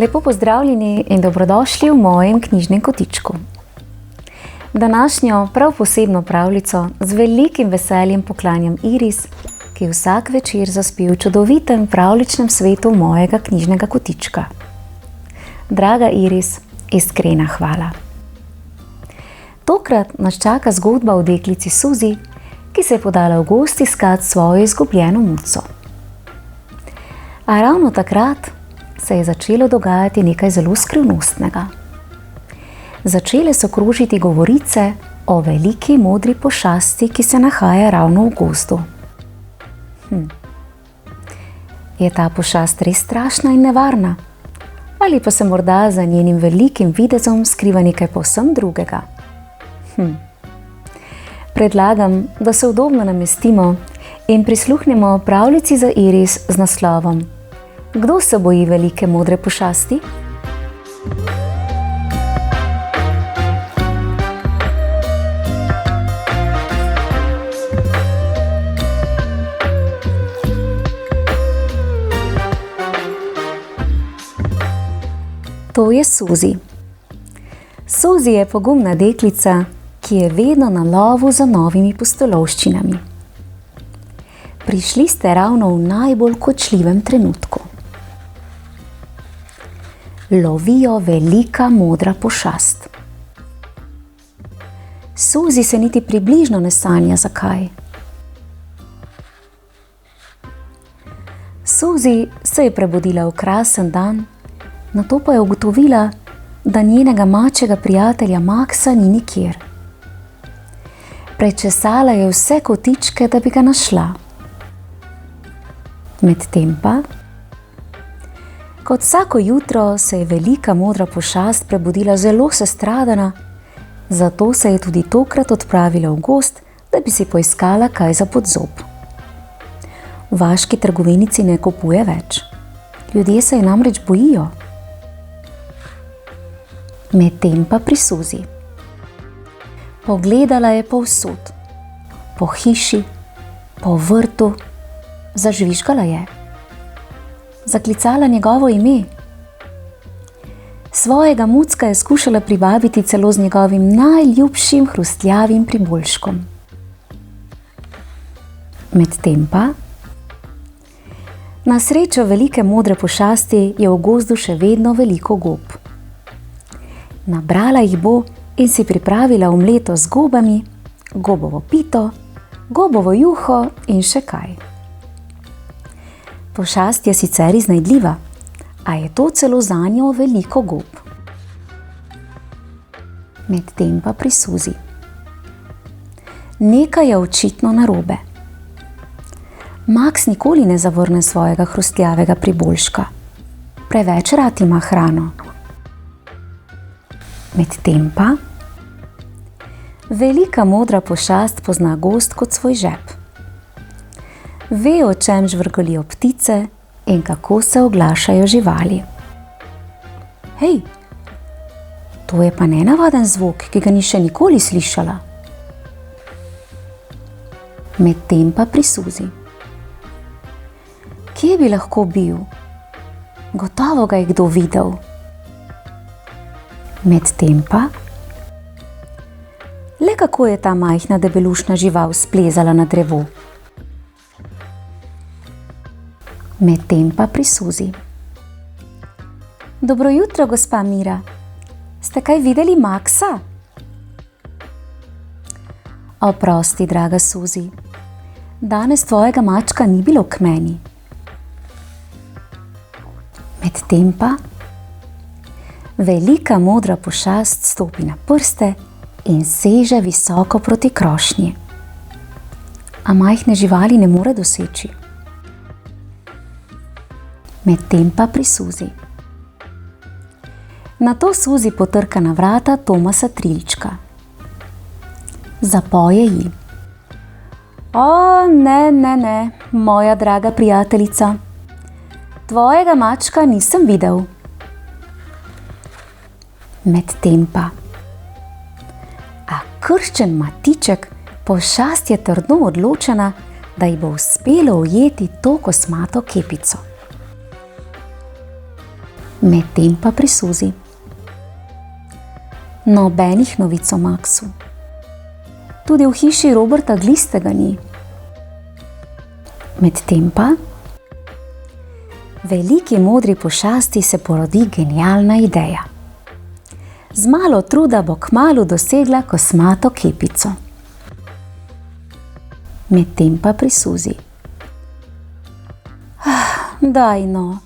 Lepo pozdravljeni in dobrodošli v mojem knjižnem kotičku. Današnjo prav posebno pravljico z velikim veseljem poklanjam Iris, ki vsak večer zaspi v čudovitem pravljičnem svetu mojega knjižnega kotička. Draga Iris, iskrena hvala. Tokrat nas čaka zgodba o deklici Suzi, ki se je podala v gozd iskat svojo izgubljeno muco. A ravno takrat se je začelo dogajati nekaj zelo skrivnostnega. Začele so krožiti govorice o veliki modri pošasti, ki se nahaja ravno v gozdu. Je ta pošast res strašna in nevarna? Ali pa se morda za njenim velikim videzom skriva nekaj povsem drugega? Predlagam, da se udobno namestimo in prisluhnemo pravljici za Iris z naslovom Kdo se boji velike modre pošasti? To je Suzi. Suzi je pogumna deklica, ki je vedno na lovu za novimi pustolovščinami. Prišli ste ravno v najbolj kočljivem trenutku. Lovijo velika modra pošast. Suzi se niti približno ne sanja, zakaj. Suzi se je prebudila v krasen dan, nato pa je ugotovila, da njenega mačjega prijatelja Maxa ni nikjer. Prečesala je vse kotičke, da bi ga našla. Medtem pa, kot vsako jutro, se je velika modra pošast prebudila zelo sestradana, zato se je tudi tokrat odpravila v gozd, da bi si poiskala kaj za podzob. V vaški trgovinici ne kupuje več. Ljudje se je namreč bojijo. Medtem pa pri Suzi. Pogledala je povsod, po hiši, po vrtu, zažvižgala je. Zaklicala njegovo ime. Svojega mucka je skušala privabiti celo z njegovim najljubšim hrustljavim priboljškom. Medtem pa, na srečo velike modre pošasti je v gozdu še vedno veliko gob. Nabrala jih bo in si pripravila omleto z gobami, gobovo pito, gobovo juho in še kaj. Pošast je sicer iznajdljiva, a je to celo zanjo veliko gob. Medtem pa pri Suzi. Nekaj je očitno narobe. Max nikoli ne zavrne svojega hrustljavega priboljška. Preveč rad ima hrano. Medtem pa velika modra pošast pozna gozd kot svoj žep. Ve, o čem žvrgolijo ptice in kako se oglašajo živali. Hej, to je pa nenavaden zvok, ki ga ni še nikoli slišala. Medtem pa pri Suzi. Kje bi lahko bil? Gotovo ga je kdo videl. Medtem pa, le kako je ta majhna debelušna žival splezala na drevo. Medtem pa pri Suzi. Dobro jutro, gospa Mira. Ste kaj videli Maxa? Oprosti, draga Suzi. Danes tvojega mačka ni bilo k meni. Medtem pa velika modra pošast stopi na prste in seže visoko proti krošnji. A majhne živali ne more doseči. Medtem pa pri Suzi. Nato Suzi potrka na vrata Tomasa Trilčka. Zapoje ji. O, ne, moja draga prijateljica. Tvojega mačka nisem videl. Medtem pa. A krščen matiček, pošast je trdno odločena, da ji bo uspelo ujeti to kosmato kepico. Medtem pa pri Suzi. Nobenih novic o Maksu. Tudi v hiši Roberta Glistega ni. Medtem pa veliki modri pošasti se porodi genialna ideja. Z malo truda bo kmalu dosegla kosmato kepico. Medtem pa pri Suzi. Daj no,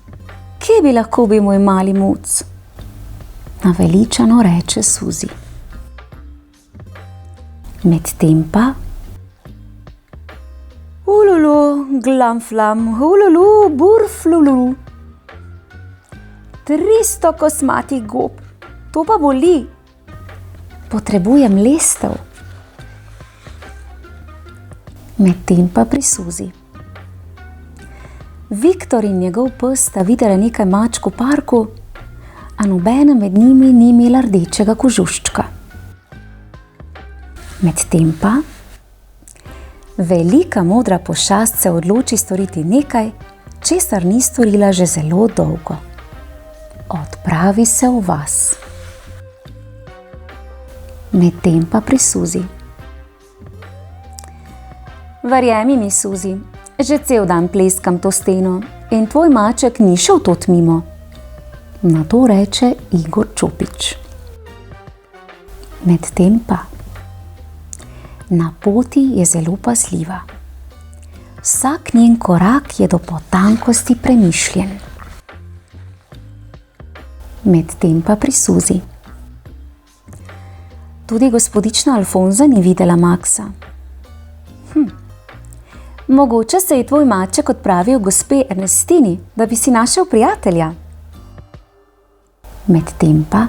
kje bi lahko bil moj mali muc? Naveličano reče Suzi. Medtem pa ululu, glamflam, ululu, burflulu. 300 kosmatih gob, to pa boli. Potrebujem lestev. Medtem pa pri Suzi. Viktor in njegov pes sta videla nekaj mačk v parku, a nobena med njimi ni imela rdečega kožuščka. Medtem pa velika modra pošast se odloči storiti nekaj, česar ni storila že zelo dolgo. Odpravi se v vas. Medtem pa pri Suzi. Verjemi mi, Suzi, že cel dan pleskam to steno in tvoj maček ni šel tot mimo. Na to reče Igor Čopič. Medtem pa na poti je zelo pazljiva. Vsak njen korak je do potankosti premišljen. Medtem pa pri Suzi. Tudi gospodična Alfonza ni videla Maksa. Mogoče se je tvoj maček odpravil gospe Ernestini, da bi si našel prijatelja. Medtem pa,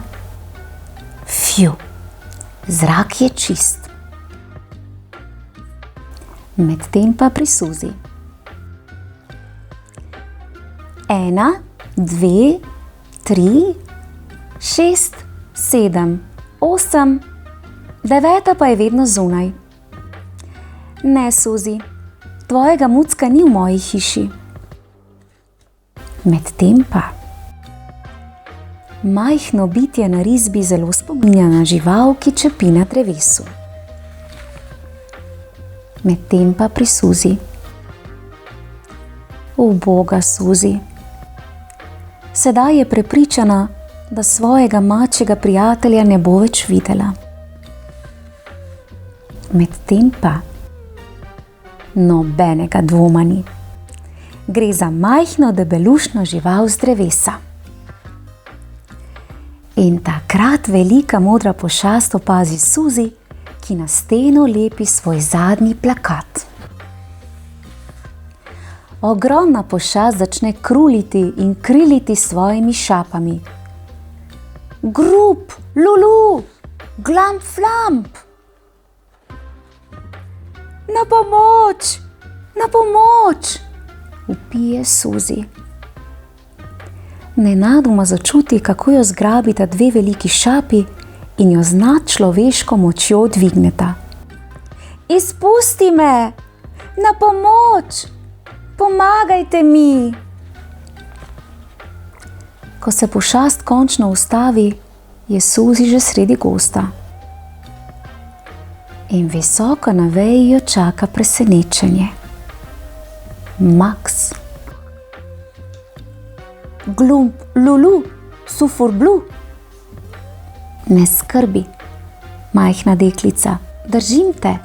zrak je čist. Medtem pa pri Suzi. 1, 2, 3, 6, 7, 8, 9 pa je vedno zunaj. Ne, Suzi, tvojega mucka ni v moji hiši. Medtem pa majhno bitje na risbi zelo spominja na žival, ki čepi na drevesu. Medtem pa pri Suzi. Uboga Suzi. Sedaj je prepričana, da svojega mačjega prijatelja ne bo več videla. Medtem pa nobenega dvoma ni. Gre za majhno debelušno žival z drevesa. In takrat velika modra pošast opazi Suzi, ki na steno lepi svoj zadnji plakat. Ogromna pošast začne kruliti in kriliti svojimi šapami. Grup, lulu, glamp, flamp. Na pomoč, na pomoč, vpije Suzi. Nenadoma začuti, kako jo zgrabita dve veliki šapi in jo z nadčloveško močjo dvigneta. Izpusti me, na pomoč, pomagajte mi. Ko se pošast končno ustavi, je Suzi že sredi gozda. In visoko na veji jo čaka presenečenje. Maks. Glump, lulu, sufur blu. Ne skrbi, majhna deklica, držim te.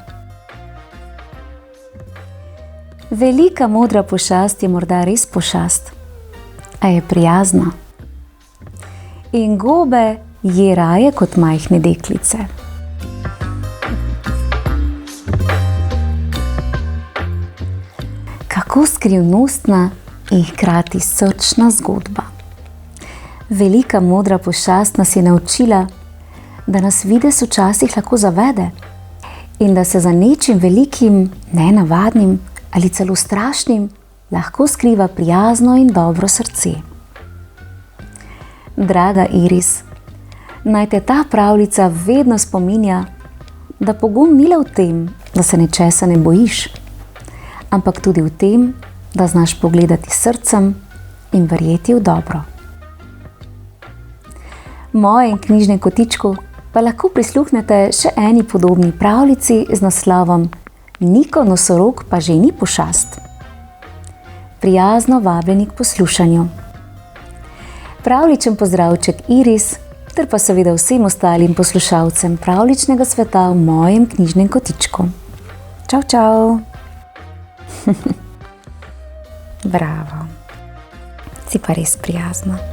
Velika modra pošast je morda res pošast, a je prijazna. In gobe je raje kot majhne deklice. Kako skrivnostna in hkrati srčna zgodba. Velika modra pošast nas je naučila, da nas videz včasih lahko zavede in da se za nečim velikim, nenavadnim ali celo strašnim lahko skriva prijazno in dobro srce. Draga Iris, naj te ta pravljica vedno spominja, da pogum ni le v tem, da se nečesa ne bojiš, ampak tudi v tem, da znaš pogledati srcem in verjeti v dobro. Mojem knjižnem kotičku pa lahko prisluhnete še eni podobni pravljici z naslovom Niko nosorog pa že ni pošast. Prijazno vabljeni k poslušanju. Pravličen pozdravček Iris, ter pa seveda vsem ostalim poslušalcem pravličnega sveta v mojem knjižnem kotičku. Čau, čau! Bravo, si pa res prijazna.